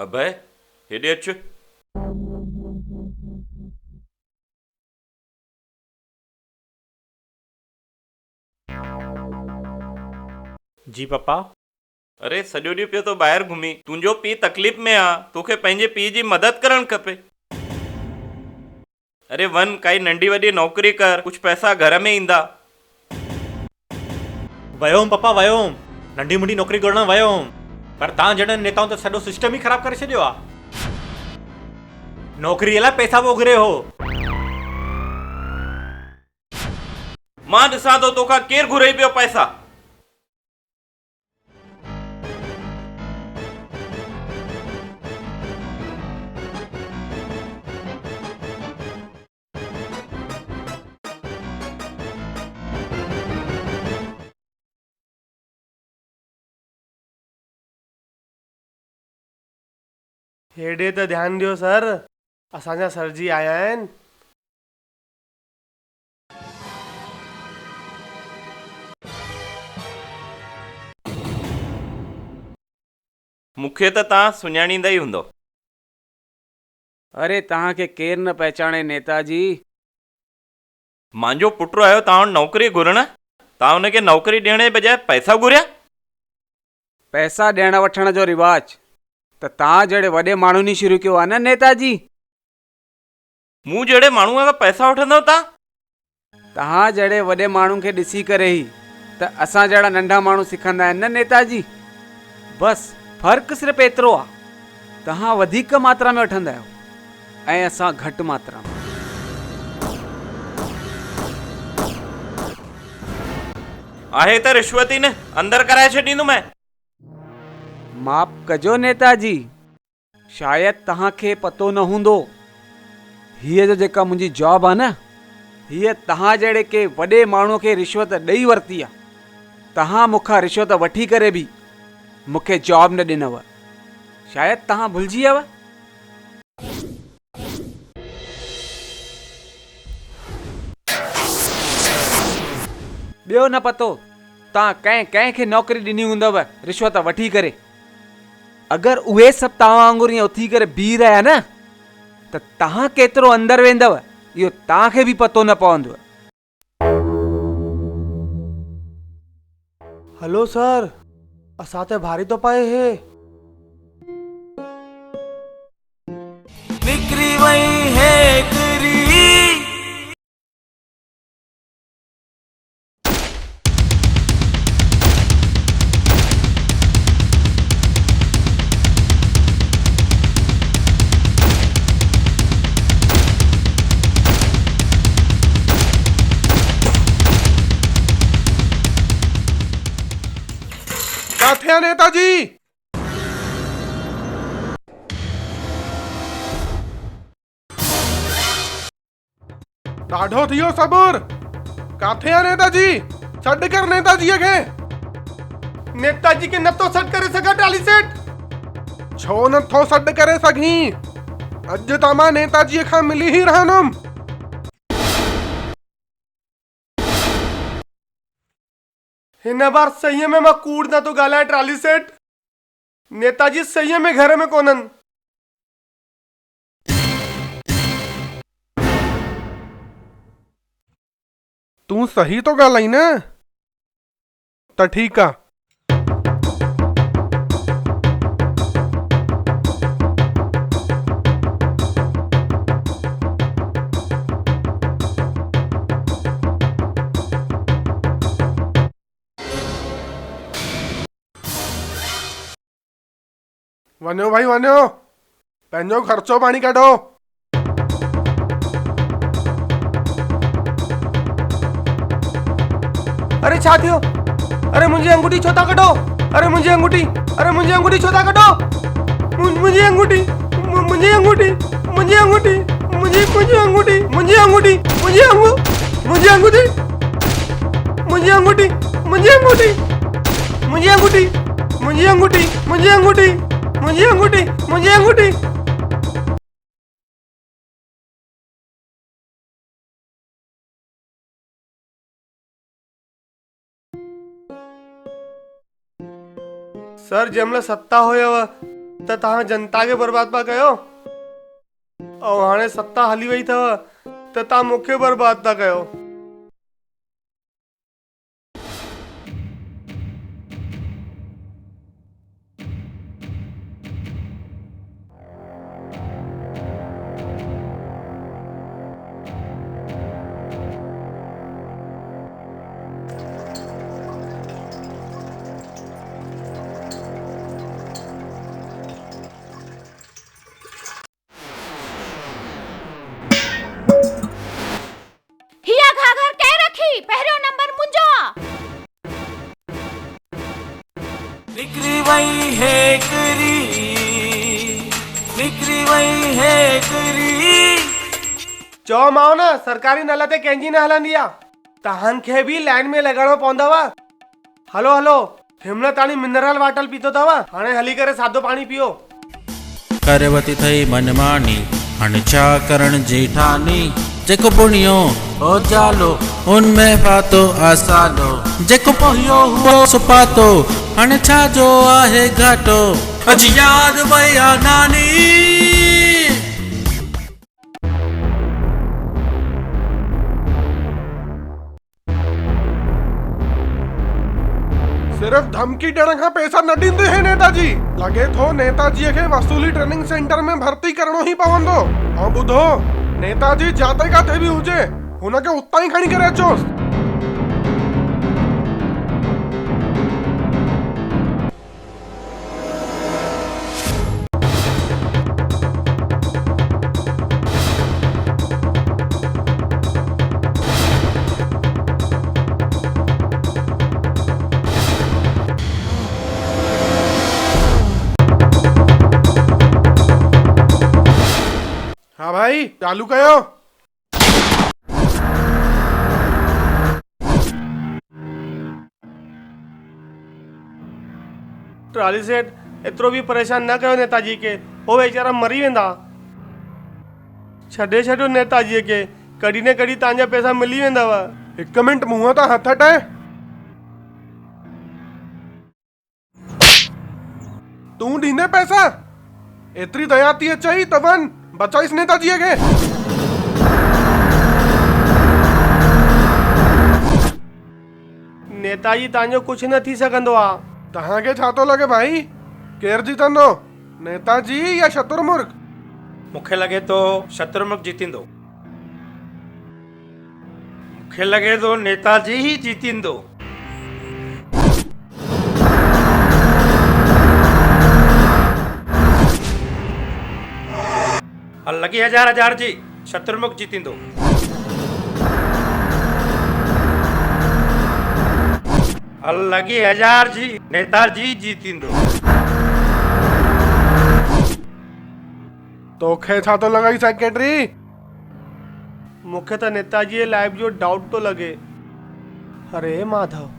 अभय हेॾे अच। जी पापा। अरे सॼो ॾींहुं पियो तो ॿाहिरि घुमी, तुंहिंजो पीउ तकलीफ़ में आ, तोखे पंहिंजे पीउ जी मदद करणु खपे। अरे वञ काई नंढी वॾी नौकिरी कर, कुझु पैसा घर में ईंदा। वियो हुउमि पापा, वियो हुउमि नंढी मुंढी नौकिरी ॻोल्हण वियो हुउमि, पर तव्हां जॾहिं नेताऊं त सॼो सिस्टम ई ख़राबु करे छॾियो आहे। नौकिरीअ लाइ पैसा बि घुरे हो। मां ॾिसां थो तोखां केरु घुरे पियो पैसा। हेॾे त ध्यानु ॾियो सर, असांजा सर जी आया आहिनि। मूंखे त तव्हां सुञाणींदा ई हूंदव। अरे तव्हांखे केरु न पहचाने नेताजी। मुंहिंजो पुटु आयो तव्हां वटि नौकिरी घुरण, तव्हां हुनखे नौकिरी ॾियण जे बजाए पैसा घुरिया। पैसा ॾियण वठण जो रिवाज त तव्हां जहिड़े वॾे माण्हुनि ई शुरू कयो आहे न नेताजी। मूं जहिड़े माण्हूअ खां पैसा वठंदव तव्हां? तव्हां जहिड़े वॾे माण्हुनि खे ॾिसी करे ई त असां जहिड़ा नंढा माण्हू सिखंदा आहिनि न नेताजी। बसि फ़र्क़ु सिर्फ़ु एतिरो आहे, तव्हां वधीक मात्रा में वठंदा आहियो ऐं असां घटि मात्रा में। आहे त रिश्वत ई न, अंदरि कराए छॾींदुमि। माफ़ कजो नेताजी, शायदि तव्हांखे पतो न हूंदो, हीअ जो जेका मुंहिंजी जॉब आहे न, हीअ तव्हां जहिड़े के वॾे माण्हूअ खे रिश्वत ॾेई वरिती आहे। तव्हां मूंखां रिश्वत वठी करे बि मूंखे जॉब न ॾिनव, शायदि तव्हां भुलिजी वियव। ॿियो न पतो तव्हां कंहिंखे नौकिरी ॾिनी हूंदव रिश्वत वठी करे। अगरि उहे सभु तव्हां वांगुरु ईअं उथी करे बीह रहिया न, त तव्हां केतिरो अंदरि वेंदव इहो तव्हांखे बि पतो न पवंदव। हलो सर, असां ते भारी तो पए हे। निकरी वई है हिकिड़ी। किथे आहे नेताजी? ॾाढो थियो सबुर। किथे आहे नेताजी? छॾ कर नेताजीअ खे। नेताजी खे नथो सॾु करे सघां टाली सेठ। छो नथो सॾु करे सघीं? अॼु त मां नेताजीअ खां मिली ई रहंदुमि। हिन बार सही में मां कूड़ नथो ॻाल्हायां टाली सेठ। नेताजी सही में घर में कोन्हनि। तूं सही तो ॻाल्हाई न? त ठीकु आहे। वञो भाई वञो, पंहिंजो ख़र्चो पाणी कढो। अरे छा थियो? अरे मुंहिंजी अंगूठी छो था कढो? अरे मुंहिंजी अंगूठी, अरे मुंहिंजी अंगूठी छो था कढो? मुंहिंजी अंगूठी, मुंहिंजी अंगूठी, मुंहिंजी अंगूठी, मुंहिंजी अंगूठी, मुंहिंजी अंगूठी, मुंहिंजी अंगूठी, मुंहिंजी अंगूठी, मुंहिंजी अंगूठी, मुंहिंजी अंगूठी, मुंहिंजी अंगूठी, मुंहिंजी अंगूठी, मुंहिंजी अंगूठी, मुंहिंजी अंगूठी। सर जंहिंमहिल सत्ता हुयव त तव्हां जनता खे बर्बाद पिया कयो। ऐं हाणे सत्ता हली वई अथव त तव्हां मूंखे बर्बाद था कयो। हिया घाघर कह रखी पहिरियों नंबर मुंहिंजो आ। निकरी वई है करी, निकरी वई है करी। चओ मां न सरकारी नल ते कंहिंजी न हलंदी आ। तव्हांखे बि लाइन में लॻणो पवंदव। हलो हलो, हिमल ताणी मिनरल वाटर पीतो अथव, हाणे हली करे सादो पाणी पियो। करवती थई मनमानी, हाणे छा करण जेठानी। जेको पुणियो हो जालो, उनमें फातो आसालो। जेको पोहियो हुओ सुपातो, हाणे छा जो आहे घाटो। अज याद वया नानी। सिर्फ धमकी ॾियण खां पैसा न ॾींदे हे नेताजी। लॻे थो नेताजीअ खे वसूली ट्रेनिंग सेंटर में भर्ती करणो ई पवंदो। ऐं ॿुधो, नेताजी जाते काथे बि हुजे, हुनखे उतां ई खणी करे अचोसि। हाँ भाई, चालू कयो। ट्राली सेठ एतिरो बि परेशान न कयो नेताजी खे, हो वीचारा मरी वेंदा। छॾे छॾियो नेताजीअ खे, कॾहिं न कॾहिं तव्हांजा पैसा मिली वेंदव। हिकु मिंट मुंहं तां हथ हटाए। तूं ॾींदे पैसा? एतिरी दया थी अचई त वञ बचाइस नेताजीअ खे। नेताजी तव्हांजो कुझु न थी सघंदो आहे। तव्हांखे छा थो लॻे भाई, केरु जीतंदो, नेताजी या शतुरमुर्ग? मूंखे लॻे थो शत्रुमुख जीतींदो। मूंखे लॻे थो नेताजी ही जीतींदो। हल लॻी 1000 जी, शत्रुमुख जीतींदो। हल लॻी 1000 जी, नेताजी जीतींदो। तोखे छा थो लॻई सेक्रेटरी? मूंखे त नेताजीअ लाइफ जो डाउट थो लॻे। हरे माधव।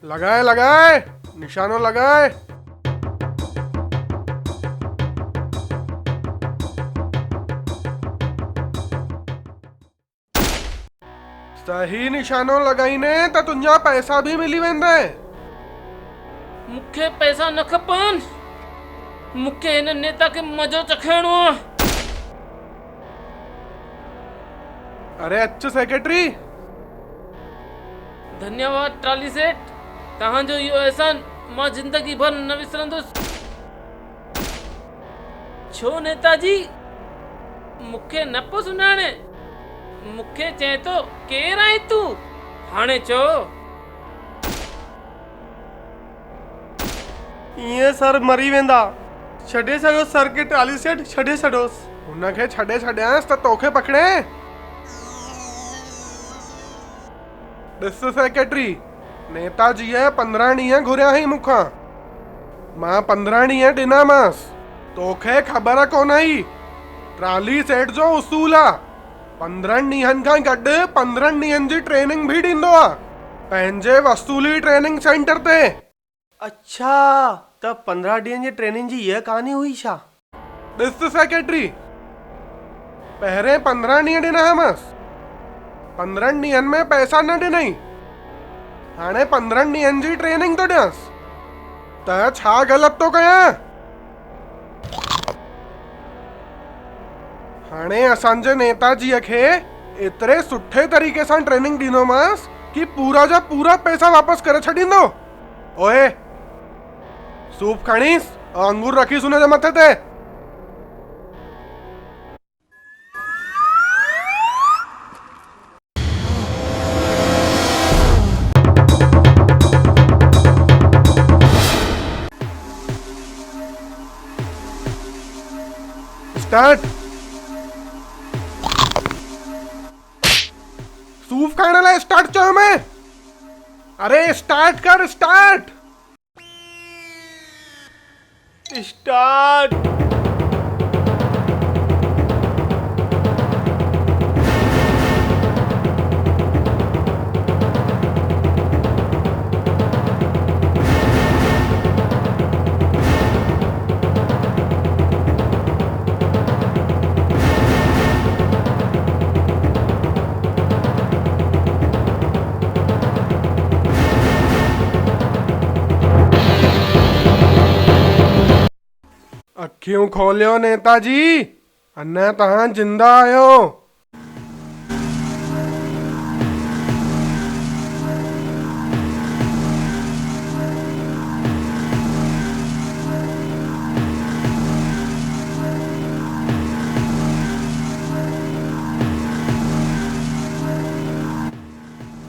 लगाए लगाए, निशानो लगाए। सही निशानो लगाईने त तुंहिंजा पैसा भी मिली वेंदे। मूंखे पैसा न खपनि, मूंखे हिन नेता खे मज़ो चखाइणो आहे। अरे अच्छा सेक्रेटरी। धन्यवाद ट्राली सेठ, तव्हांजो इहो एहसान मां जिंदगी भर न विसरंदुसि। छो नेताजी मूंखे न पियो सुञाणे? मूंखे चए थो केरु आहीं तूं? हाणे चओ। ईअं सर मरी वेंदा। छॾे छॾियो सर खे ट्राली सेठ, छॾे छॾियोसि। हुनखे छॾे छॾियांसि त तोखे पकड़े। ॾिस सेक्रेटरी, नेताजीए 15 ॾींहं घुरिया हुई मूंखां। मां 15 ॾींहं ॾिनामांसि। तोखे ख़बर कोन आई, ट्राली सेठ जो उसूल आहे, 15 ॾींहंनि खां गॾु 15 ॾींहंनि जी ट्रेनिंग बि ॾींदो आहे पंहिंजे वसूली ट्रेनिंग सेंटर ते। अच्छा, त 15 ॾींहंनि जी ट्रेनिंग जी इहा कहानी हुई छा? ॾिस सेक्रेटरी, पहिरें 15 ॾींहं ॾिनामांसि, 15 ॾींहंनि में पैसा न ॾिनई, हाणे 15 ॾींहंनि जी ट्रेनिंग थो ॾियांसि, त छा ग़लति थो कयां? हाणे असांजे नेताजीअ खे एतिरे सुठे तरीक़े सां ट्रेनिंग ॾींदोमांसि कि पूरा जा पूरा पैसा वापसि करे छॾींदो। ओए, सूप खणीस और अंगूर रखीस हुनजे मथे ते। स्टार्ट। सूप खाने लाइ स्टार्ट चयो मैं। अरे स्टार्ट कर, स्टार्ट स्टार्ट। अखियूं खोलियो नेताजी, अञा तव्हां जिंदा आहियो।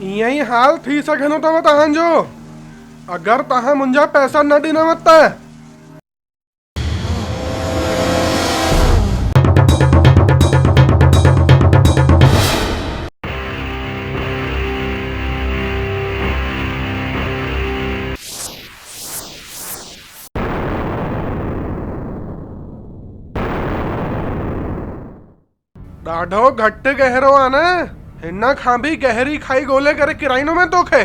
ईअं ई हाल थी सघंदो अथव तव्हांजो अगरि तव्हां मुंहिंजा पैसा न ॾिनव त। ॾाढो घटि गहरो आहे न, हिन खां बि गहरी खाई ॻोल्हे करे किराईंदो मैं तोखे।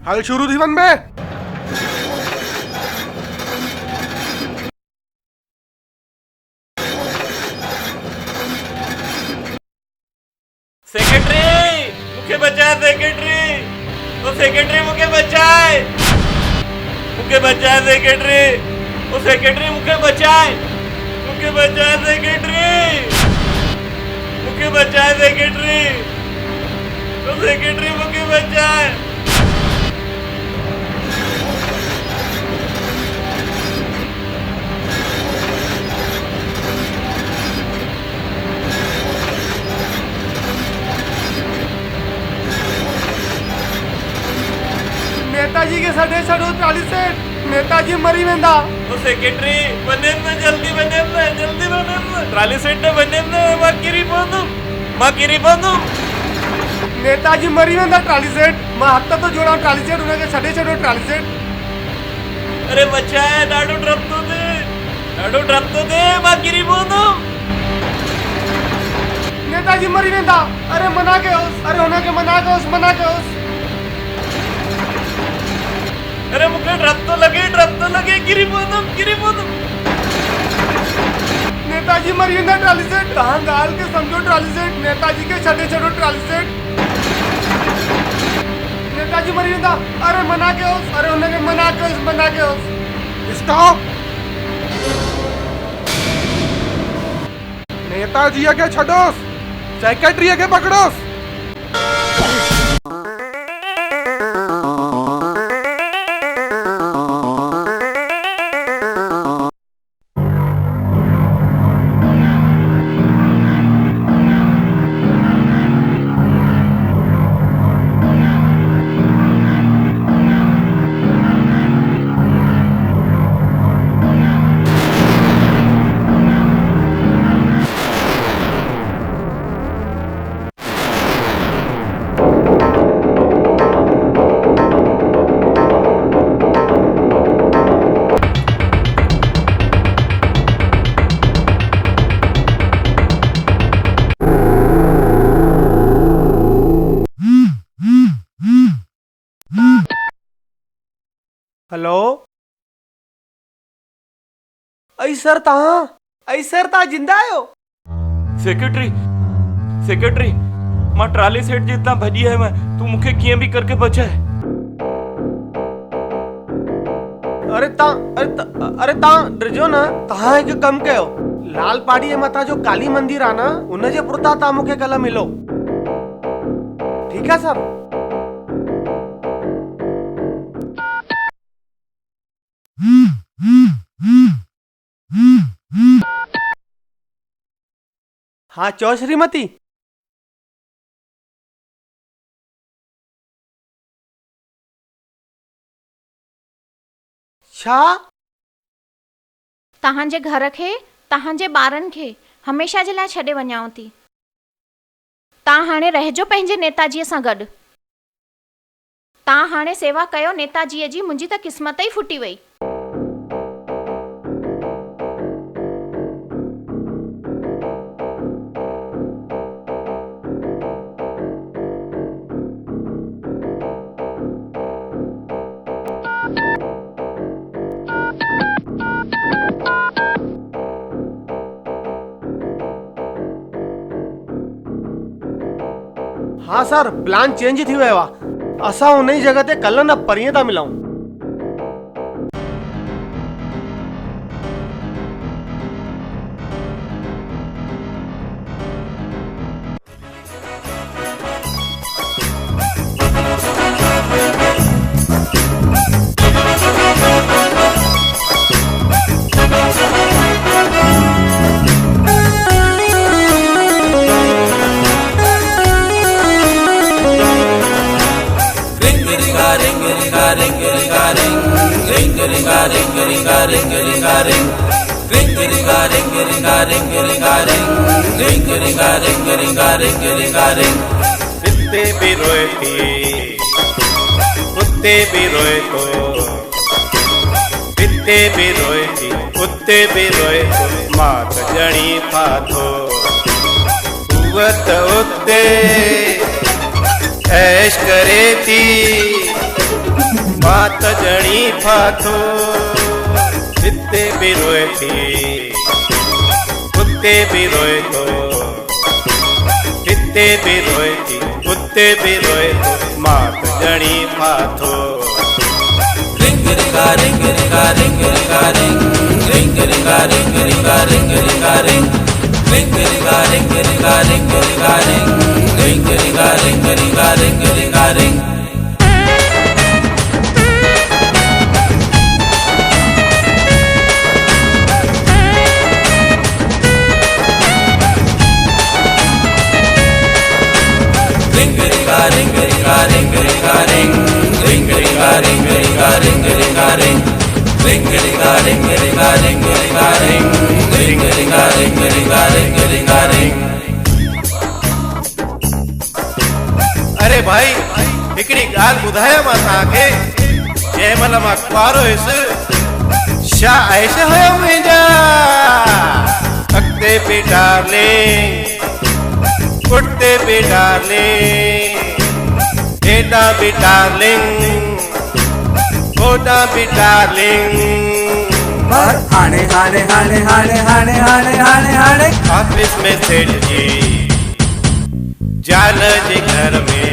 हल शुरू थी वञ बे। सेक्रेटरी मूंखे बचाए, सेक्रेटरी ओ सेक्रेटरी मूंखे बचाए, मूंखे बचाए सेक्रेटरी, ओ सेक्रेटरी मूंखे बचाए, मूंखे बचाए सेक्रेटरी, मूंखे बचाए सेक्रेटरी, ओ सेक्रेटरी मूंखे बचाए। नेताजी के सॾे छॾो ट्राली सेठ, नेताजी मरी वेंदा। ओ सेक्रेटरी वञनि न, जल्दी वञनि न, जल्दी वञनि न, ट्राली सेठ ने वञनि न, मां किरी पवंदुमि, मां किरी पवंदुमि। नेताजी मरी वेंदा ट्राली सेठ, मां हथ तो जोड़ां ट्राली सेठ, हुनखे छॾे छॾो ट्राली सेठ। अरे बचाए, ॾाढो डप थो थिए, ॾाढो डप थो थिए, मां किरी पवंदुमि। नेताजी मरी वेंदा। अरे मना कयोसि, अरे हुनखे मना कयोसि, मना कयोसि। अरे मूंखे डप थो लॻे, किरी पवंदुमि, किरी पवंदुमि। नेताजी मरी वेंदा ट्राली सेठ, तव्हां ॻाल्हि खे सम्झो ट्राली सेठ, नेताजी खे छॾे छॾो ट्राली सेठ, नेताजी मरी वेंदा। अरे मना कयोसि, अरे हुनखे मना कयोसि, मना कयोसि। स्टॉप। नेताजीअ खे छॾोसि, सेक्रेटरीअ खे पकड़ोसि। ऐं सर तव्हां जिंदा आहियो? सेक्रेटरी मां ट्राली सेठ जे हितां भॼी आहियो आहियां। तूं मूंखे कीअं बि करके बचाए। अरे तव्हां डिजो न। तव्हां हिकु कमु कयो, लाल पहाड़ी जे मथां जो काली मंदिर आहे न, उनजे पुरतां तव्हां मूंखे कल्ह मिलो। ठीकु आहे सर? हाँ चओ श्रीमती। छा? तव्हांजे घर खे, तव्हांजे ॿारनि खे हमेशा जे लाइ छॾे वञांव थी। तव्हां हाणे रहिजो पंहिंजे नेताजीअ सां गॾु। तव्हां हाणे सेवा कयो नेताजीअ जी। मुंहिंजी त क़िस्मत ई फुटी वई। हाँ सर, प्लान चेंज थी वियो आहे। असां उन ई जॻह ते कल्ह न परीहं था मिलूं। इत्ते भी रोए थी, उत्ते भी रोए तो, इत्ते भी रोए थी, उत्ते भी रोए तो, मात जणी फाथो, उवत उत्ते ऐश करे थी, मात जणी फाथो, इत्ते भी रोए थी, उत्ते भी रोए तो, इत्ते भी रोए थी, उत्ते भी रोए तो, मात जणी फाथो। रिंग रिंगा रिंग रिंगा रिंग रिंगा रिंग रिंग रिंगा रिंग रिंगा रिंग रिंगा रिंग रिंग रिंगा रिंग रिंगा रिंग रिंगा रिंग रिंग रिंगा रिंग रिंगा रिंग रिंगा ring. Ring ringa ring ringa ring ringa ring ring ringa ring ringa ring ringa ring ring ringa ring ringa ring ringa ring ring ringa ring ringa ring ringa ring। अरे भाई हिकिड़ी ॻाल्हि ॿुधायां मां तव्हांखे। जंहिं महिल मां कुआरो हुयुसि छा ऐश हुयो मुंहिंजा अॻिते बि डार्लिंग पुठिते बि डार्लिंग हेॾां बि डार्लिंग होॾां बि डार्लिंग। पर हाणे हाणे हाणे हाणे हाणे हाणे हाणे हाणे ऑफिस में सेठ जी ज़ाल जे घर में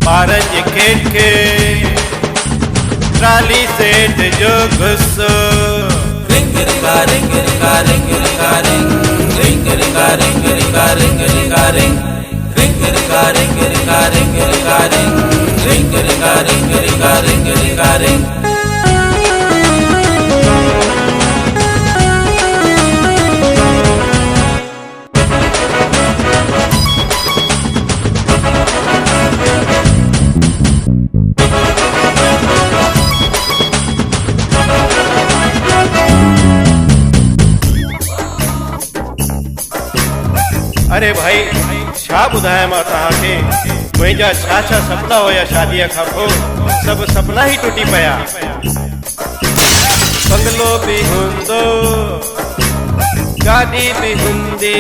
ॿारनि जे खेॾ खे ट्राली सेठ जो गुस्सो। रिंग रिंगा रिंग रिंगा रिंग रिंगा रिंग रिंग रिंगा रिंग रिंगा रिंग रिंगा रिंग रिंग रिंगा रिंग रिंगा रिंग रिंगा रिंग रिंग रिंगा रिंग रिंगा रिंग रिंगा रिंग। अरे भाई छा ॿुधायां मां तव्हांखे मुंहिंजा छा छा सपना हुया शादीअ खां पोइ सभु सपना ई टुटी पिया। बंगलो बि हूंदो गाॾी बि हूंदी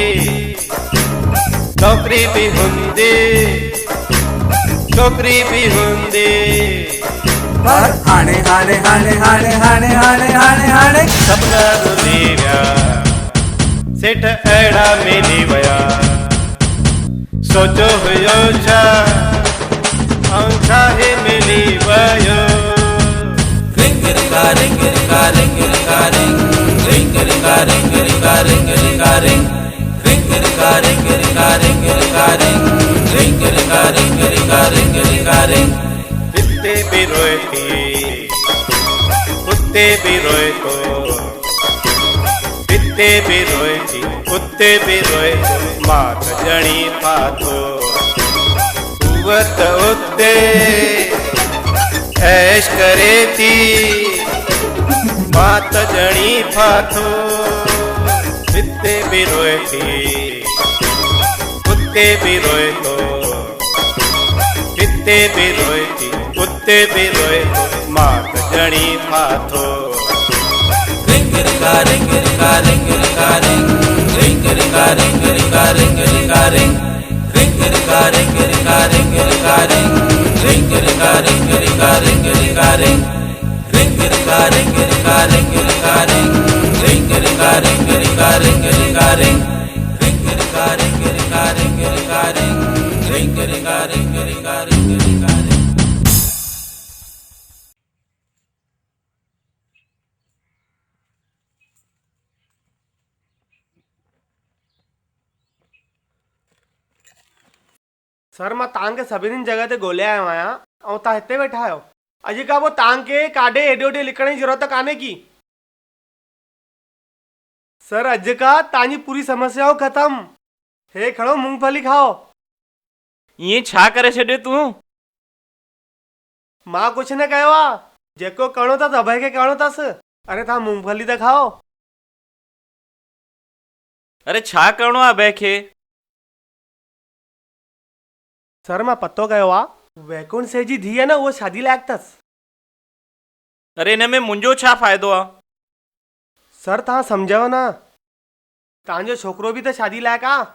नौकरी बि हूंदी छोकिरी बि हूंदी पर हाणे हाणे हाणे हाणे हाणे हाणे हाणे हाणे सपना रुली विया सेठ अहिड़ा मिली विया सोचो हुयो छा ऐं छा हे मिली वियो रिंग रिंगा रिंग रिंगा रिंग रिंगा रिंग रिंग रिंगा रिंग रिंगा रिंग रिंगा रिंग रिंग रिंगा रिंग रिंगा रिंग रिंगा रिंग रिंग रिंगा रिंग रिंगा रिंग रिंगा रिंग हिते भी रोए थी उते भी रोए तो हिते भी रोए थी उते भी रोए तो मात जणी पातो उहा त उते ऐश करे थी मात जणी पातो हिते भी रोए थी उते भी रोए तो हिते भी रोए थी उते भी रोए तो मात जणी पातो रिंग रिंगा रिंग रिंगा रिंग रिंगा रिंग रिंग रिंगा रिंग रिंगा रिंग रिंगा रिंग रिंग रिंगा रिंग रिंगा रिंग रिंगा रिंग रिंग रिंगा रिंग रिंगा रिंग रिंगा रिंग रिंग रिंगा रिंग रिंगा रिंग रिंगा रिंग रिंग रिंगा रिंग रिंगा रिंग रिंगा रिंग रिंग रिंगा रिंग रिंगा रिंग रिंगा रिंग रिंग रिंगा रिंग रिंगा रिंग रिंगा रिंग सर मां तव्हांखे सभिनी जॻह ते ॻोल्हे आयो आहियां ऐं तव्हां हिते वेठा आहियो अॼु खां पोइ तव्हांखे काॾे हेॾे होॾे लिखण जी ज़रूरत कान्हे की सर अॼु खां तव्हांजी पूरी समस्याऊं ख़तमु हे खणो मूंगफली खाओ ईअं छा करे छॾियो तूं मां कुझु न कयो आहे जेको करिणो अथसि अभय खे करिणो अथसि अरे तव्हां मूंगफली त खाओ अरे छा करिणो आहे अभय खे सर मां पतो कयो आहे वैकुंठ सेठ जी धीउ आहे न उहा शादी लाइक़ु अथसि अरे हिन में मुंहिंजो छा फ़ाइदो आहे सर तव्हां सम्झो न तव्हांजो छोकिरो बि त शादी लाइक़ु आहे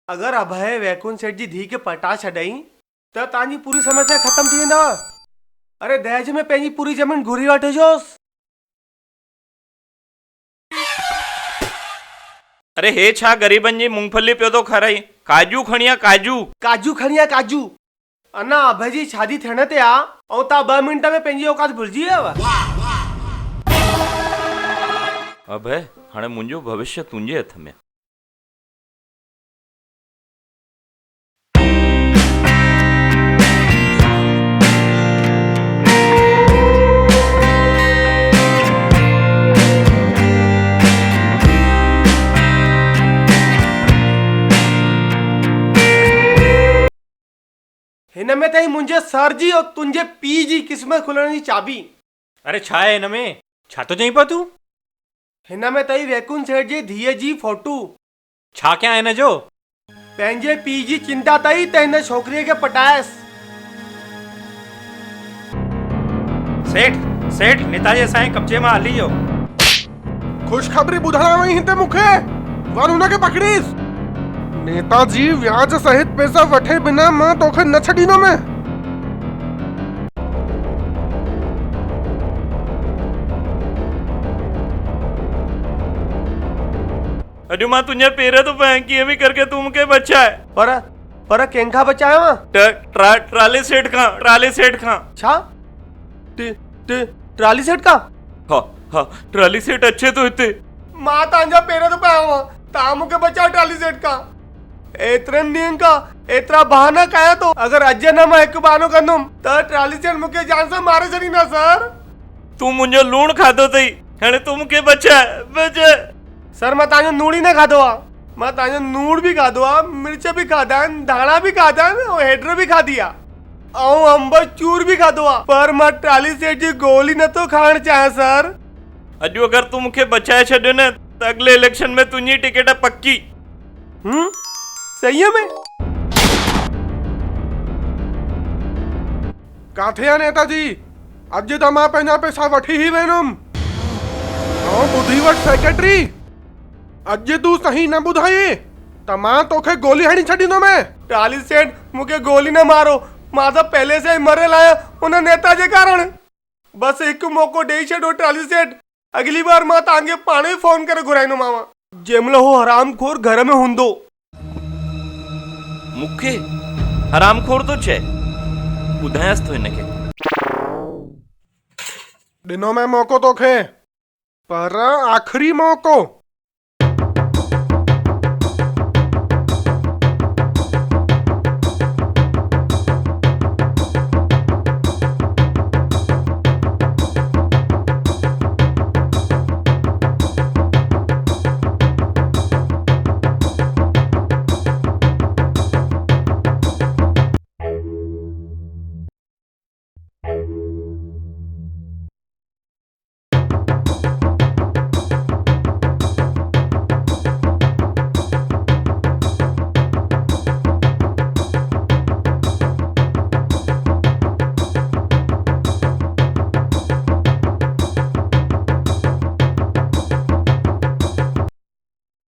अगरि अभय वैकुंठ सेठ जी धीउ खे पटा छॾई त तव्हांजी पूरी समस्या ख़तमु थी वेंदव अरे दहेज में पंहिंजी पूरी ज़मीन घुरी वठिजोसि अरे हे छा ग़रीबनि जी मूंगफली पियो थो खाराई काजू खणी आ काजू काजू खणी आ काजू अञा अभय जी शादी थियण ते आहे ऐं तव्हां 2 मिंट में पंहिंजी औकात भुलिजी वियव अभय हाणे मुंहिंजो भविष्य तुंहिंजे हथ में हिन में तई मुंहिंजे सर जी और तुंहिंजे पीउ जी क़िस्मत खुलण जी चाबी अरे छा आहे हिन में छा थो चईं पियो तूं हिन में तई वैकुंठ सेठ जी धीअ जी फोटू छा कयां हिन जो पंहिंजे पीउ जी चिंता तई त हिन छोकिरीअ खे पटायसि सेठ सेठ नेताजी असांजे कब्जे मां हली वियो ख़ुशख़बरी ॿुधाइण वई हिते मूंखे वञ हुनखे पकड़ीस नेताजी व्याज सहित पैसा वठे बिना मां तोखे न छॾींदुमि अॼु मां तुंहिंजे पेर थो पयां कीअं बि करके तूं मूंखे बचाए पर कंहिंखां बचायो ट्राली सेठ खां छा ट्राली सेठ खां हा ट्राली सेठ अचे थो हिते मां तव्हांजा पेर थो पयां तव्हां मूंखे बचाओ ट्राली सेठ खां एतिरनि ॾींहंनि खां एतिरा बहाना कया थो अगरि अॼु न मां हिकु बहानो कंदुमि त ट्राली सेठ मूंखे जान सां मारे छॾींदा सर तूं मुंहिंजो लूणु खाधो अथई हाणे तूं मूंखे बचाए सर मां तव्हांजो लूणु ई न खाधो आहे मां तव्हांजो लूणु बि खाधो आहे मिर्च बि खाधा आहिनि धाणा बि खाधा आहिनि ऐं हेड्र बि खाधी आहे ऐं अंब चूर बि खाधो आहे पर मां ट्राली सेठ जी गोली नथो खाइणु चाहियां सर अॼु अगरि तूं मूंखे बचाए छॾियो न त अॻिले इलेक्शन में तुंहिंजी टिकट पक्की सही में काथे आहे नेताजी अॼु त मां पंहिंजा पैसा वठी ई वेंदुमि ऐं ॿुधी वटि सेक्रेटरी अॼु तूं सही न ॿुधाई त मां तोखे गोली हणी छॾींदुमि ट्राली सेठ मूंखे गोली न मारो मां त पहले से ही मरियल आहियां उन नेता जे कारण बस एक मौको ॾेई छॾो ट्राली सेठ। अगली बार मां तव्हांखे पाण ई फोन करे घुराईंदोमांव जंहिंमहिल हो हरामखोर घर में हूंदो। मूंखे हरामखोर थो चए, ॿुधायांसि थो हिनखे। ॾिनो मैं मौको तोखे, पर आखिरी मौको।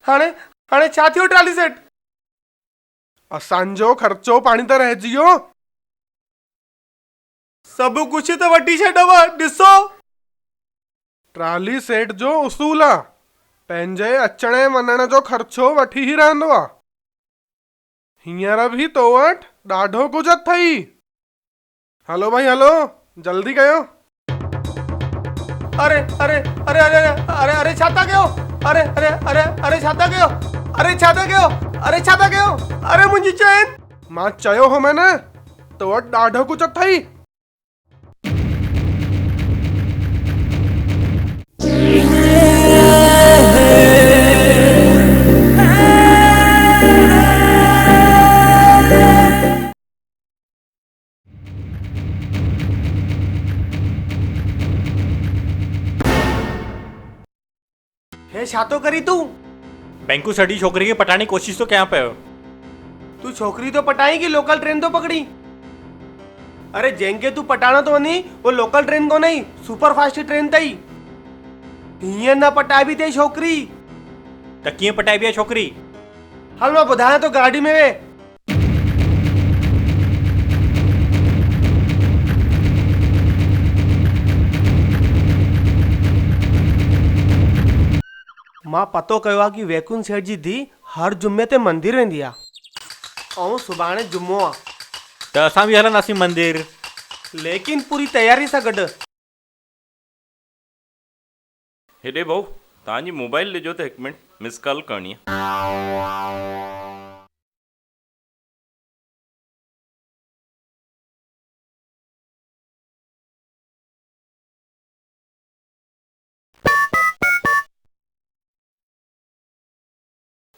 हाणे हाणे छा थियो ट्राली सेठ? असांजो ख़र्चो पाणी त रहिजी वियो। सभु कुझु त वठी छॾव, ॾिसो। ट्राली सेठ जो उसूल आहे, पंहिंजे अचण ऐं वञण जो ख़र्चो वठी ई रहंदो आहे। हींअर बि तो वटि ॾाढो कुझु अथई। हलो भाई हलो, जल्दी कयो। अरे अरे अरे अरे अरे अरे छा था कयो? अरे अरे अरे अरे छा था कयो? अरे छा था कयो? अरे छा था कयो? अरे मुंहिंजी चैन। मां चयो हो मैंने, तो वटि ॾाढो कुझु अथई। हे छा तो करी तूं? बैंकू सड़ी छोकिरी खे पटाइण जी कोशिश तो कयां पियो। तू छोकिरी तो पटाई की लोकल ट्रेन तो पकड़ी? अरे जंहिंखे तू पटाइण तो वञी वो लोकल ट्रेन कोन्हे, सुपर फास्ट ट्रेन अथई। हीअं न पटाइबी अथई छोकिरी। त कीअं पटाइबी आहे छोकिरी? हल मां ॿुधायां तो, गाॾी में वेह। मां पतो कयो आहे कि वैकुंठ सेठ जी धीउ हर जुमे ते मंदिर वेंदी आहे ऐं सुभाणे जुमो आहे। त असां बि हलंदासीं मंदिर, लेकिन पूरी तयारी सां गॾु। हेॾे भाऊ, तव्हांजी मोबाइल ॾिजो त 1 मिंट, मिस कॉल करणी आहे।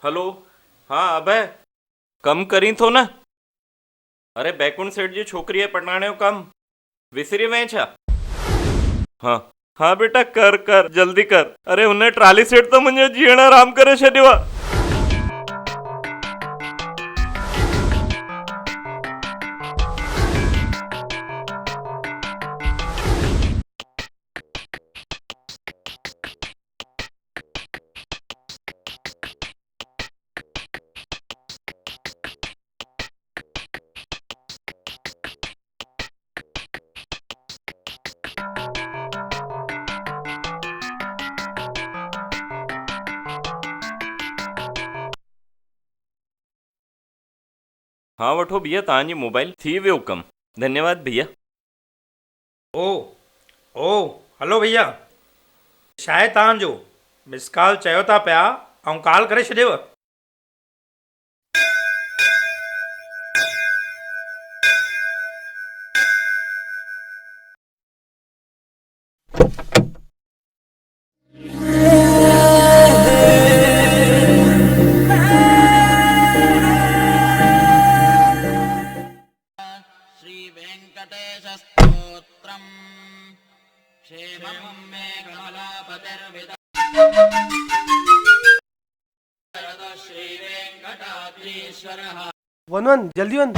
हेलो, हाँ अभय, कमु करीं थो न? अरे बैकुंठ सेठ जी छोकिरीअ पटाइण जो कमु विसरी वएं छा? हाँ हाँ बेटा, कर कर जल्दी कर। अरे हुन ट्राली सेठ त मुंहिंजो जीअण आराम करे छॾियो आहे। हाँ वठो भैया, तव्हांजी मोबाइल थी वियो कमु। धन्यवाद भैया। ओ ओ हलो भैया, छा आहे तव्हांजो? मिस कॉल चयो था पिया ऐं कॉल करे छॾियव। वन वन जल्दी वन।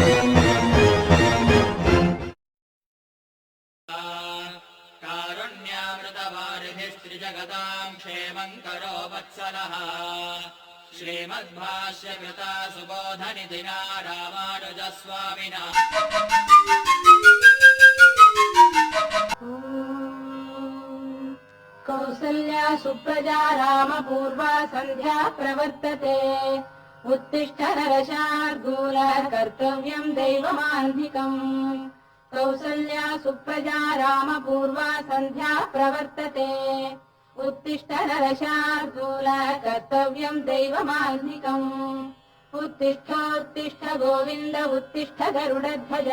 श्रीमद्भाष्य कृता सुबोधनिधिना रामानुजस्वामिना। कौसल्या सुप्रजा रामपूर्वा सन्ध्या प्रवर्तते उत्तिष्ठ नरशार्दूल कर्तव्यं दैवमान्धिकम् कौसल्या सुप्रजा रामपूर्वा सन्ध्या प्रवर्तते उत्तिष्ठ नरशार्दूल कर्तव्यं दैवमान्धिकम् उत्तिष्ठोत्तिष्ठ गोविन्द उत्तिष्ठ गरुडध्वज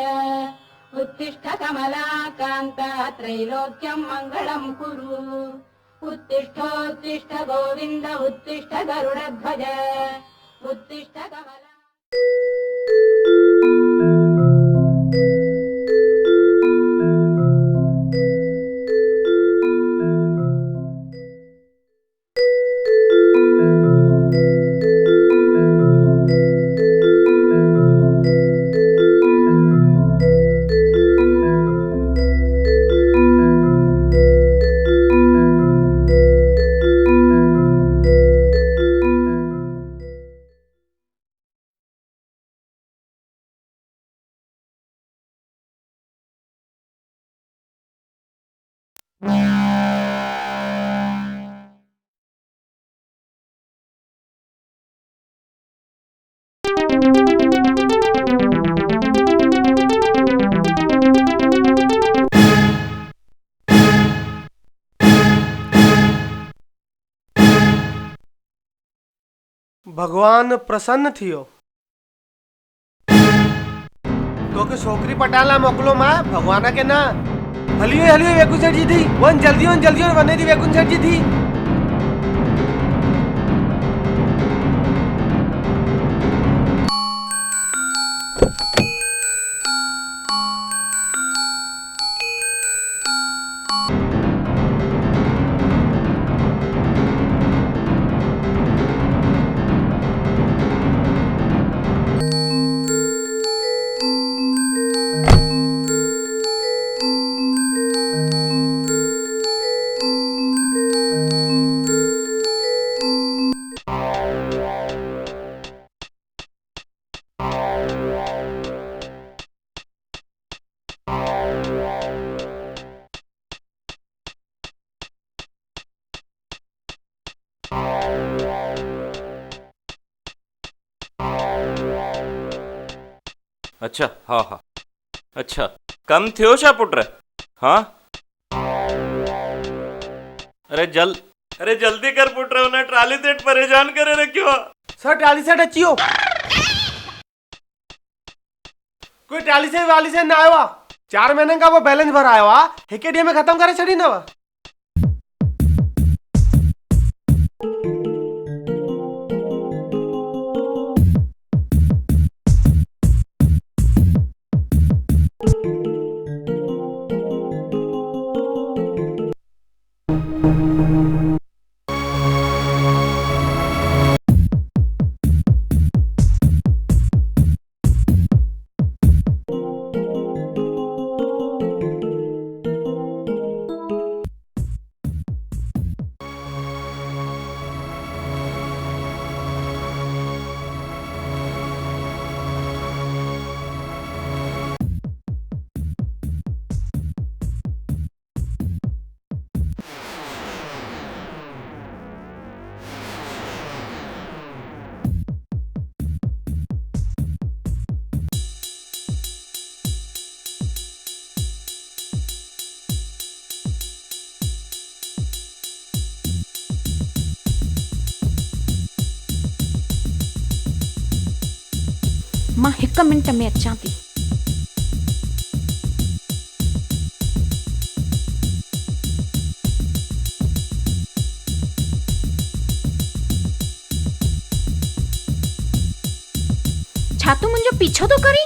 उत्तिष्ठ कमलाकान्त त्रैलोक्यं मङ्गलं कुरु उत्तिष्ठोत्तिष्ठ गोविन्द उत्तिष्ठ गरुडध्वज उत्तिष्ठ कमला भगवान प्रसन्न थियो तोखे छोकरी पटाला मोकलो मां भगवान के ना हलियो वेकुन सेठ जी थी वन जल्दी वने थी वेकुन सेठ जी थी अच्छा हाँ हाँ अच्छा कम थियो छा पुट हाँ अरे जल्दी कर पुट उन्हें ट्राली सेठ परेशान करे रखियो सर ट्राली सेठ अचियो कोई ट्राली से वाली से ना आयो 4 महीने का वो बैलेंस भरा आयो हिके डी में खत्म करे छड़ी ना मां 1 मिनट में अचां थी। छा तू मुंहिंजो पीछो तो करी?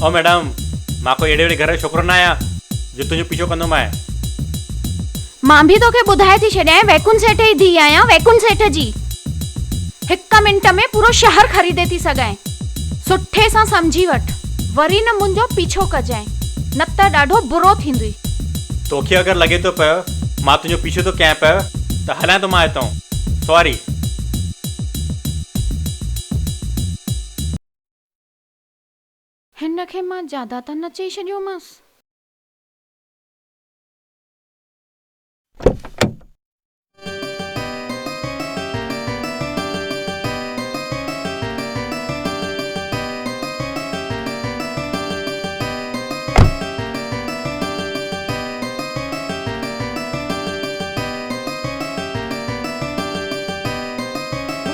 ओ मैडम मां को एड़े घर जो छोकरो ना आया जो तुझो पीछो कंदो मैं। मां भी तोखे ॿुधाए थी छॾियां वैकुंठ सेठ जी धीउ आहियां वैकुंठ सेठ जी। 1 मिनट में पूरो शहर ख़रीदे थी सघां। सुठे सां सम्झी वठ वरी न मुंहिंजो पीछो कजांइ न त ॾाढो बुरो थींदुई। तोखे अगर लगे तो पियो मां तुझो पीछो तो कयां पियो त हलां तो मां हितां सॉरी। हिन खे मां ज्यादा त न चई छॾियोमांसि।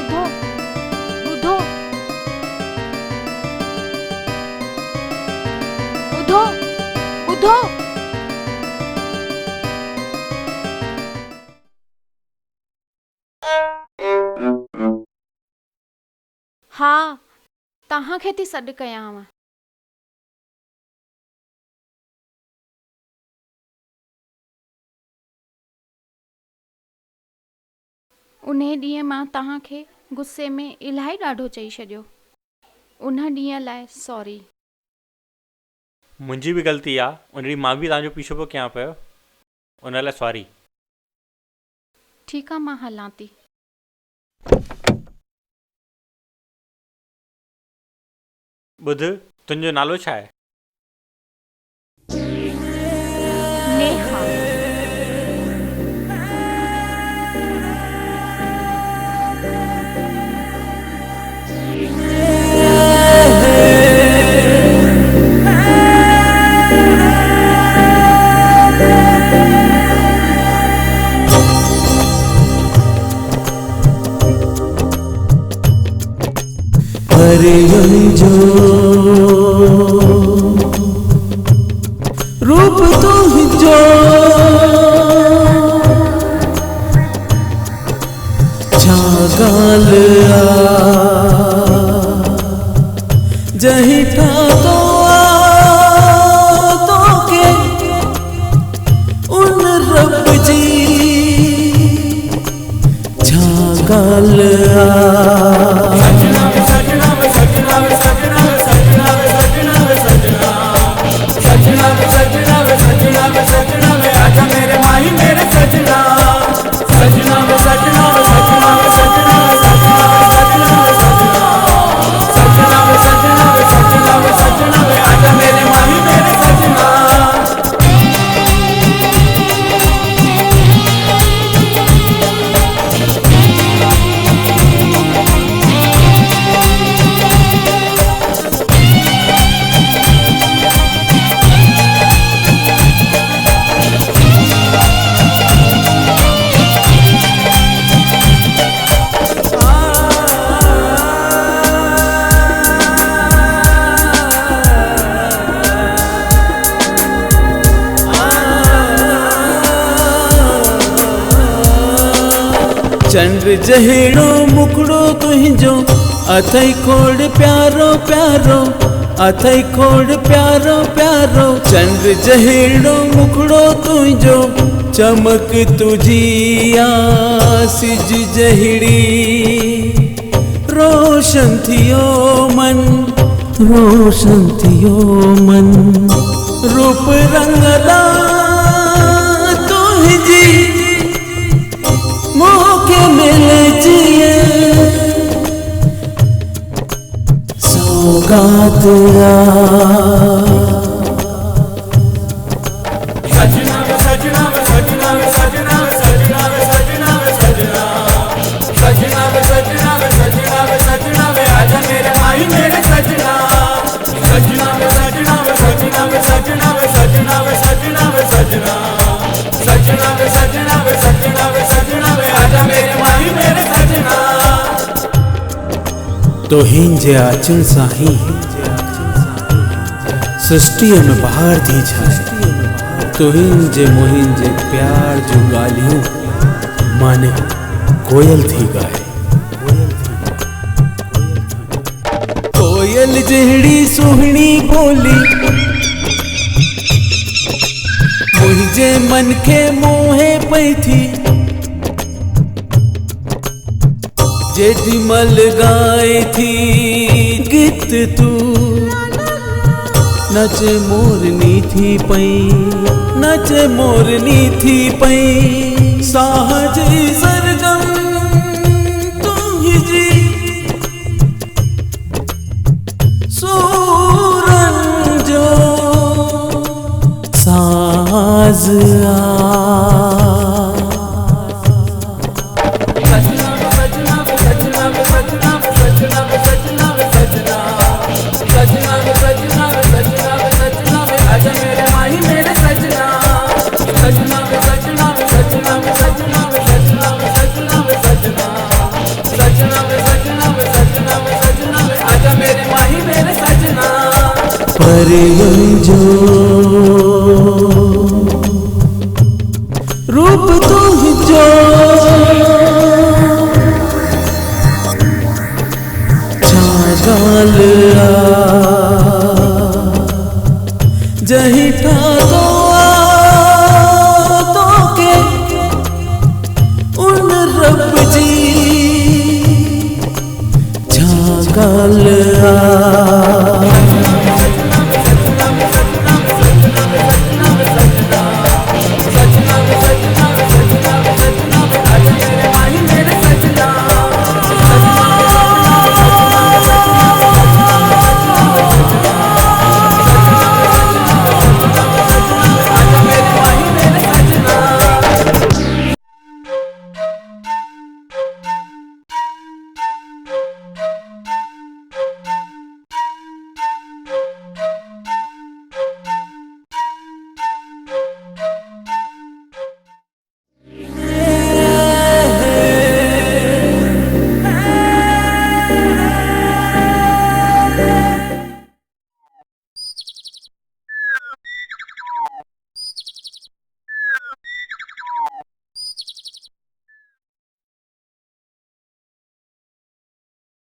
ॿुधो ॿुधो ॿुधो ॿुधो हा तव्हांखे थी सॾु कयांव। उन ॾींहुं मां तव्हांखे गुस्से में इलाही ॾाढो चई छॾियो। उन ॾींहुं लाइ सॉरी। मुंहिंजी बि ग़लती आहे, उन ॾींहुं मां बि तव्हांजो पीछो पियो कयां पियो, उन लाइ सॉरी। ठीकु आहे मां हलां थी। ॿुध, तुंहिंजो नालो छा आहे? नेहा। जो रूप तुझो छागाल जही ठातो तो के उन रब जी छागाल चंद्र जहिड़ो मुखड़ो तुंहिंजो अथई खोड़ प्यारो प्यारो अथई खोड़ प्यारो प्यारो चंद्र जहिड़ो मुखड़ो तुंहिंजो चमक तुझी सिज जहिड़ी रोशन थियो मन रोशन थियो मन रूप रंगला तुझी मोके मिले जिए सौगात सजना सजना सजना सजना सजना सजना सजना सजना सजना सजना सजना आजा मेरे भाई मेरे सजना सजना सजना सजना सजना सजना सजना सजना सजना सजना सजना सजना आजा मेरे भाई मेरे सजना तो हिंजे आचन साही सृष्टि में बाहर थी जाए तो हिंजे मोहिंजे प्यार जो गालियों माने कोयल थी गाए कोयल जहड़ी सुहनी बोली मुझे मन के मोहे पई थी जेडी मल गाए थी गीत तू नचे मोरनी थी पई नचे मोरनी थी पई साहज सरगम तुझी सूरन जो साज आ परियन जो रूप तू ही जो छागाल जही ठाको तो के उन रब जी छागाल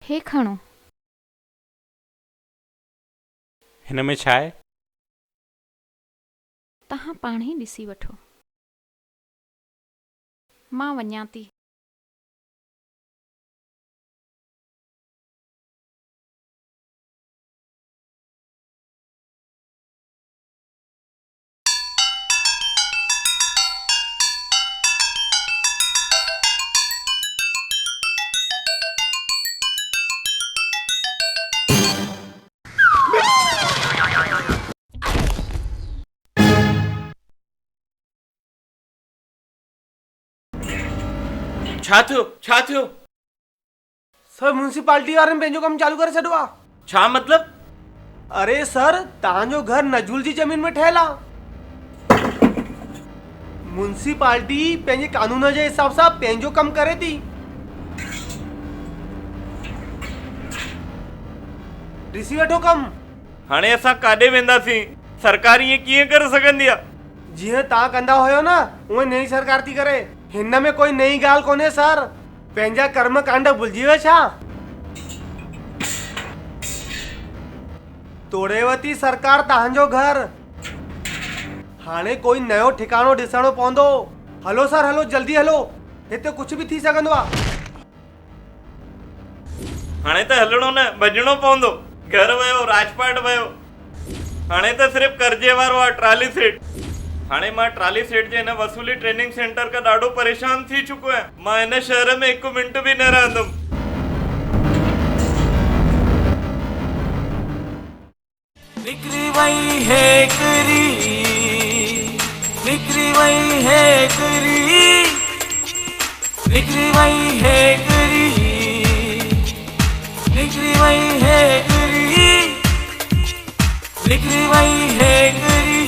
हे खणो। हिन में छा आहे? तव्हां पाण ई ॾिसी वठो। मां वञां थी। छा थियो छा थियो? सर म्यूनसिपालिटी वारनि पंहिंजो कमु चालू करे छॾियो आहे। छा मतलब? अरे सर तव्हांजो घर नजूल जी ज़मीन में ठहियल आहे। म्यूनसिपालिटी पंहिंजे कानून जे हिसाब सां पंहिंजो कमु करे थी। ॾिसी वठो कमु। हाणे असां काॾे वेंदासीं? सरकार ईअं कीअं करे सघंदी आहे? जीअं तव्हां कंदा हुयो न उहे नई सरकार थी करे। हिन में कोई नई ॻाल्हि कोन्हे सर। पंहिंजा कर्म कांड भुलिजी वियो छा? तोड़ेव थी सरकार तव्हांजो घर। हाणे कोई नयो ठिकाणो ॾिसणो पवंदो। हलो सर हलो जल्दी हलो, हिते कुझु बि थी सघंदो आहे। हाणे त हलणो न भॼणो पवंदो। घर वियो राजपाट वियो, हाणे त सिर्फ़ु कर्जे वारो आहे ट्राली सेठ। हाणे मां ट्राली सेठ जे हिन वसूली ट्रेनिंग सेंटर खां ॾाढो परेशान थी चुको आहियां। मां हिन शहर में हिकु मिंट बि न रहंदुमि। निकरी वही है करी, निकरी वही है करी, निकरी वही है करी, निकरी वही है करी, निकरी वही है करी।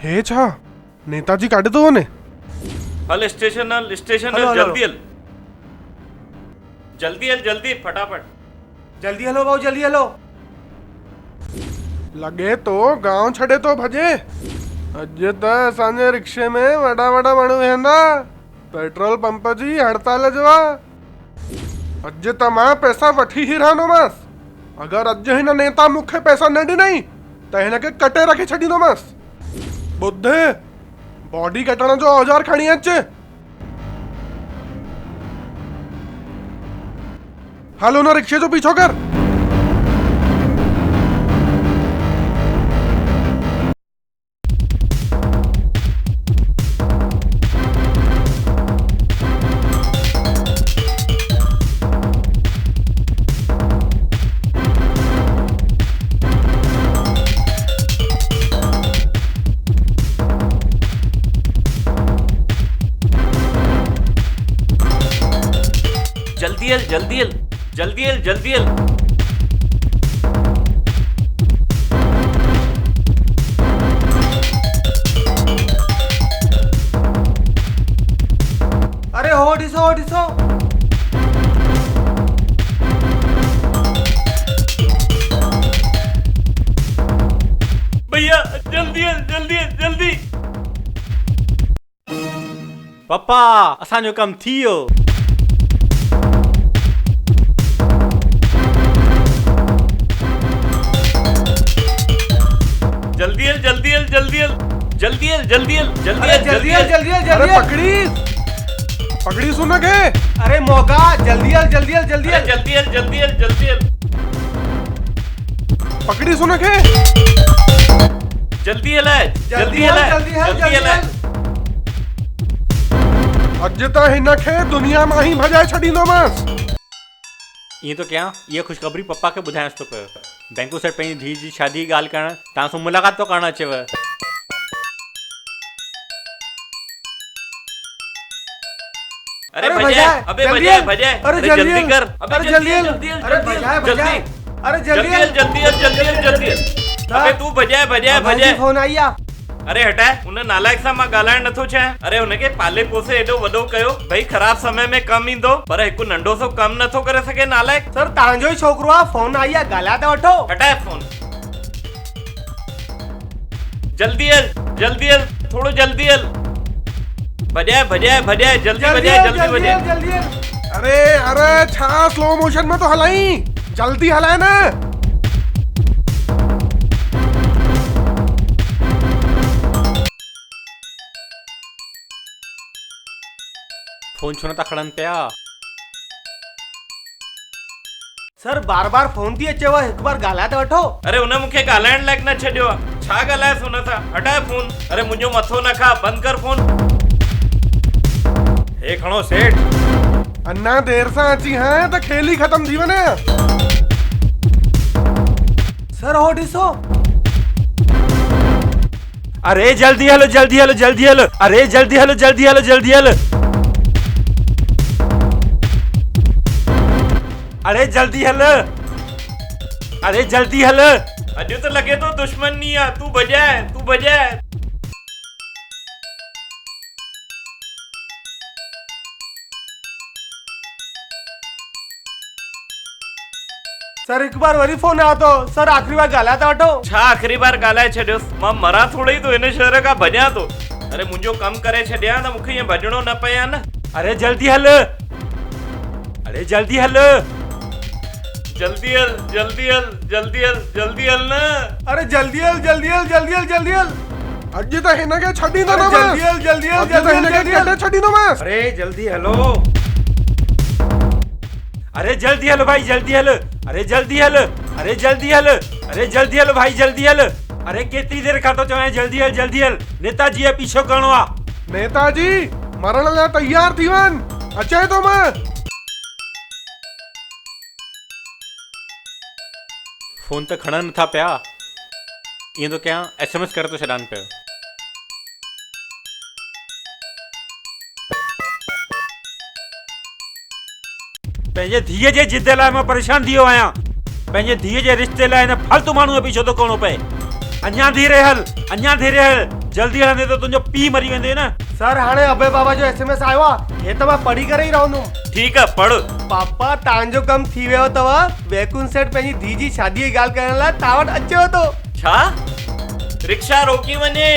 हे छा नेताजी काढे तो वने? हल स्टेशन हल स्टेशन हल, जल्दी हल जल्दी हल जल्दी फटाफट जल्दी हलो भाऊ जल्दी हलो। लगे तो गांव छड़े तो भजे। अॼु त असांजे रिक्शे में वॾा वॾा माण्हू वेहंदा। पेट्रोल पंप जी हड़ताल जो आहे। अॼु त मां पैसा वठी ही रहंदोमांसि। अगरि अॼु हिन नेता मूंखे पैसा न ॾिनई त हिनखे कटे रखी छॾींदोमांसि। ॿुध, बॉडी कटण जो औजार खणी अच। हल हुन रिक्शे जो पीछो कर। जल्दी हल जल्दी हल जल्दी हल जल्दी हल। अरे हो ॾिसो ॾिसो। आ जल्दी हल जल्दी हल जल्दी। पप्पा असांजो कम थी वियो। जल्दी हल जल्दी हल जल्दी हल जल्दी हल जल्दी हल जल्दी हल जल्दी हल जल्दी हल अरे जल्दी हल। पकड़ी पकड़ी सुन के। अरे मौका जल्दी हल जल्दी हल जल्दी अरे हल। जल्दी हल जल्दी हल जल्दी हल पकड़ी सुन के। जल्दी हल है जल्दी हल है जल्दी हल जल्दी हल है। अज त हिन खे दुनिया मां ही भजाए छॾींदोमांसि। ईअं तो कयां, इहा ख़ुशख़बरी पप्पा खे ॿुधाइणु थो पियो। बैंकू सेठ पंहिंजी धीउ जी शादी जी ॻाल्हि करणु तव्हां सां मुलाक़ात तो करणु अचेव। अरे अरे भजाए भजाए, अबे जल्दी भजाए हल। भजाए अरे अरे जल्दी जल्दी हल। कर अरे अबे जल्दी हल। जल्दी हल अरे जल्दी भजाए हल जल्दी भजाए। अरे जल्दी जल्दी हल हल। जल्दी हल जल्दी हल जल्दी हल। अबे तू भजाए भजाए भाई भजाए। फोन आई आ। अरे हटाए उन नालायक सां मां ॻाल्हाइण नथो चाहियां। अरे हुनखे पाले पोसे एॾो वॾो कयो भई ख़राब समय में कमु ईंदो, पर हिकु नंढो सो कमु नथो करे सघे नालायक। सर तव्हांजो ई छोकिरो आहे, फोन आई आहे, ॻाल्हाए त वठो। हटाए फोन। जल्दी हल जल्दी हल थोड़ो जल्दी हल। भजाए भजाए भजाए जल्दी भजाए जल्दी भजाए। जल्दी हल। अरे अरे छा स्लो मोशन में तो हलाई, जल्दी हलाए ना। फोन छो नथा खणनि पिया? सर बार बार फोन थी अचेव, हिकु बार ॻाल्हाए त वठो। अरे हुन मूंखे ॻाल्हाइण लाइक़ु न छॾियो आहे, छा ॻाल्हाएसि हुन सां? हटाए फोन। अरे मुंहिंजो मथो न खा, बंदि कर फोन। हे खणो सेठ। अन्ना देर सां अची हैं त खेल ही खत्म थी वञे। सर हो ॾिसो। अरे जल्दी हलो जल्दी हलो जल्दी हलो। अरे जल्दी हलो जल्दी हलो जल्दी हलो। अरे जल्दी हल। अरे जल्दी हल। अॼु त लॻे थो दुश्मन नहीं आहे। तू बजाए तू बजाए। सर हिकु बार वरी फोन आयो तो। सर आखिरी बार ॻाल्हाए त वठो। छा आख़िरी बार ॻाल्हाए छॾियोसि? मां मरां थोड़ी तो हिन शहर खां भॼां थो। अरे मुंहिंजो कमु करे छॾियां त मूंखे ईअं भॼणो न पए हा न। अरे जल्दी हल। अरे जल्दी हल। जल्दी हल जल्दी हल जल्दी हल जल्दी हल न। अरे जल्दी हल जल्दी हल जल्दी हल जल्दी हल। अज त हिन खे छॾींदो न जल्दी हल जल्दी हल अज त हिन खे कॾहिं छॾींदोमांसि। अरे जल्दी हलो। अरे जल्दी हलो भाई जल्दी हल। अरे जल्दी हल। अरे जल्दी हल। अरे जल्दी हलो भाई जल्दी हल। अरे केतिरी देर खां थो चवां जल्दी हल जल्दी हल। नेताजी जो पीछो करणो आहे। नेताजी मरण लाइ तैयार थी वञ, अचे थो मां। फोन त खणनि नथा पिया। ईअं तो कयां, SMS करे तो छॾानि पियो। पंहिंजे धीअ जे जिद लाइ मां परेशान थी वियो आहियां। पंहिंजे धीअ जे रिश्ते लाइ हिन फालतू माण्हू जो पीछो थो करणो पए। अञा धीरे हल अञा धीरे हल। जल्दी हलंदे त तुंहिंजो पीउ मरी वेंदे न। सर हाणे अभय बाबा जो SMS आयो आहे, हे त मां पढ़ी करे ई रहंदुमि। ठीकु आहे पढ़। पापा तव्हांजो कमु थी वियो अथव। वैकुंठ सेठ पंहिंजी धीउ जी शादीअ जी ॻाल्हि करण लाइ तव्हां वटि अचेव थो। छा? रिक्शा रोकी वञे।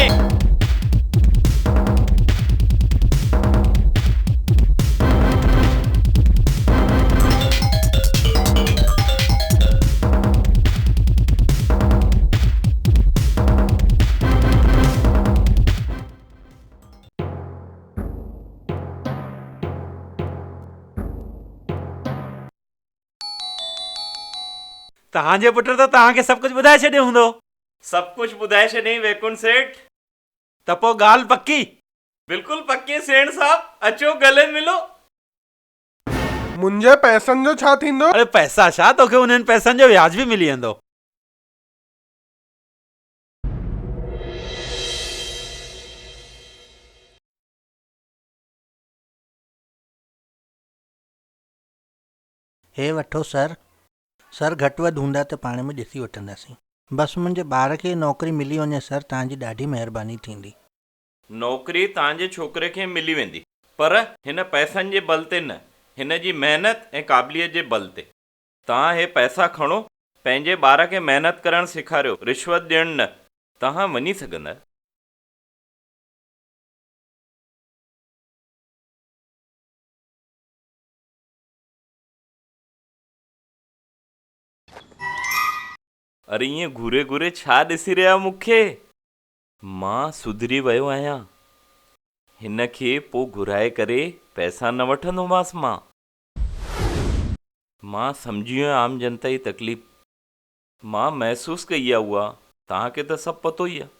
तव्हांजे पुट त तव्हांखे सभु कुझु ॿुधाए छॾियो हूंदो। सभु कुझु ॿुधाए छॾियईं वैकुंठ सेठ। त पोइ ॻाल्हि पकी? बिल्कुलु पकी सेठ साहब, अचो गले मिलो। मुंहिंजे पैसनि जो छा थींदो? अरे पैसा छा, तोखे उन्हनि पैसनि जो व्याज बि मिली वेंदो। हे वठो सर। सर घटि वधि हूंदा त पाण में ॾिसी वठंदासीं। बसि मुंहिंजे ॿार खे नौकरी मिली वञे सर, तव्हांजी ॾाढी महिरबानी थींदी। नौकरी तव्हांजे छोकिरे खे मिली वेंदी, पर हिन पैसनि जे बल ते न, हिन जी महिनत ऐं क़ाबिलियत जे बल ते। तव्हां हे पैसा खणो, पंहिंजे ॿार खे महिनत करणु सेखारियो, रिश्वत ॾियणु न। तव्हां वञी सघंदा। अरे ईअं घूरे घूरे छा ॾिसी रहिया मूंखे? मां सुधरी वियो आहियां। हिन खे पोइ घुराए करे पैसा न वठंदोमांसि मां सम्झी वियो आम जनता जी तकलीफ़। मां महसूस कई आहे उहा, तव्हांखे त सभु पतो ई आहे।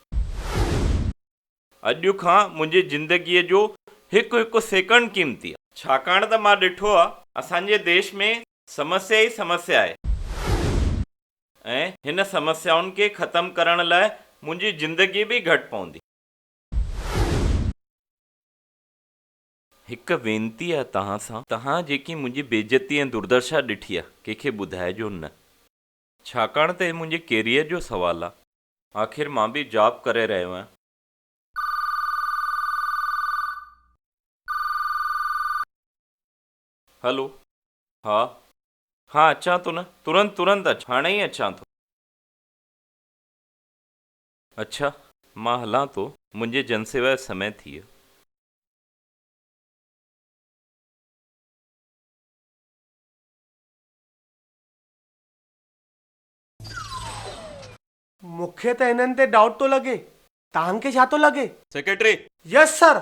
अॼु खां मुंहिंजी ज़िंदगीअ जो हिकु हिकु सेकंड क़ीमती आहे, छाकाणि त मां ॾिठो आहे असांजे देश में समस्या ई समस्या आहे ऐं हिन समस्याउनि खे ख़तमु करण लाइ मुंहिंजी ज़िंदगी बि घटि पवंदी। हिकु वेनती आहे तव्हां सां, तव्हां जेकी मुंहिंजी बेइज़ती ऐं दुर्दशा ॾिठी आहे कंहिंखे ॿुधाइजो न, छाकाणि त हे मुंहिंजे कैरियर जो सुवालु आहे। आख़िर मां बि जॉब करे रहियो आहियां। हलो, हा अचां थो न, तुरंत हाणे ई अचां थो। अच्छा, मां हलां थो, मुंहिंजे जनसेवा जो समय थी वियो। मूंखे त हिननि ते डाउट थो लॻे, तव्हांखे छा थो लॻे? सेक्रेटरी। Yes sir.